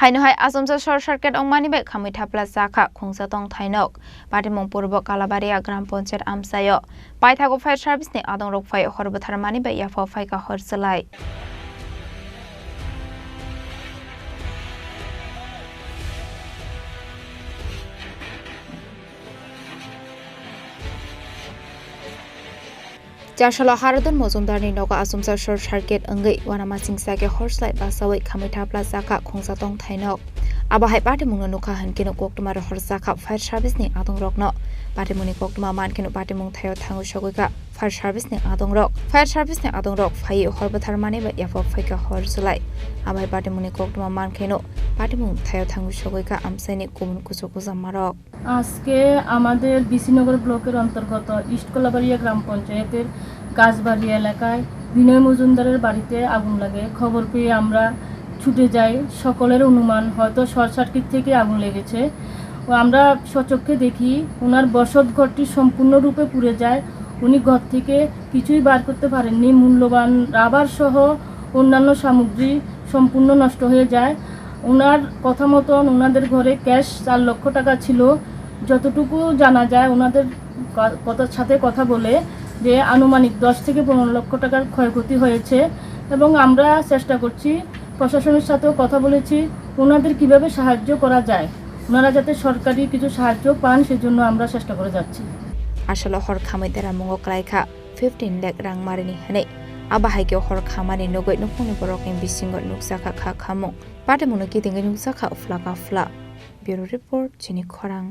Hainohai Achomsa short circuit ongmani be Khamwi Thapla Chakha Khungsa Tongthai nok Batimong Purbo Kalabaria Gram Ponchet Amsayo Paithago fire service ne adong rok fai Horjwlai be Yafo fai ka Horjwlai Jarshala Haradon Mozumdar ni noga Achomsa short circuit angai wanama singsa ke Horjwlai basawai Khamwi Thapla Chakha Khungsa Tongthai nok Aba hai Batimong nuka han kino koktumar Horjwlai fire service ni adong rok no Batimoni koktuma man kino Batimong thayo thangu shogoika fire service ni adong rok fai Horjwlai be yafo fai ka Horjwlai Aba hai Batimoni koktuma man kino Batimong thayo thangu shogoika amsaini kumun kusukuza marok আজকে আমাদের বিসিনগর ব্লকের অন্তর্গত east Kalabaria গ্রাম পঞ্চায়েতের গাছবাড়ি এলাকায় বিনয় মজুমদারের বাড়িতে আগুন লাগে খবর পেয়ে আমরা ছুটে যাই সকলের অনুমান হয়তো শর্ট সার্কিট থেকে আগুন লেগেছে ও আমরা সচক্ষে দেখি ওনার বসত ঘরটি সম্পূর্ণরূপে পুড়ে যায় উনি ঘর থেকে কিছুই বার করতে পারেননি মূল্যবান রাবার সহ অন্যান্য সামগ্রী সম্পূর্ণ নষ্ট হয়ে যায় ওনার কথা মতন ওনাদের ঘরে ক্যাশ 4 লক্ষ টাকা ছিল যতটুকু জানা যায় ওনাদের সাথে কথা বলে যে আনুমানিক 10 থেকে 15 লক্ষ টাকার ক্ষয়ক্ষতি হয়েছে এবং আমরা চেষ্টা করছি প্রশাসনের সাথেও কথা বলেছি ওনাদের কিভাবে সাহায্য করা যায় ওনারা যাতে সরকারি কিছু সাহায্য পান সেজন্য আমরা চেষ্টা করে যাচ্ছি আসলে হর খামাইদারা মঙ্গ ক্রাইখা 15 লাখ রাং মারিনি হনে আবাহাইকে হর খামানি নগৈ নফুনি বরকিন বিসিংগত নুকসাখা খা খামং পাটেমুনো কিতিঙ্গै নুকসাখা উফলাকা ফ্লা ব্যুরো রিপোর্ট চিনি খরাং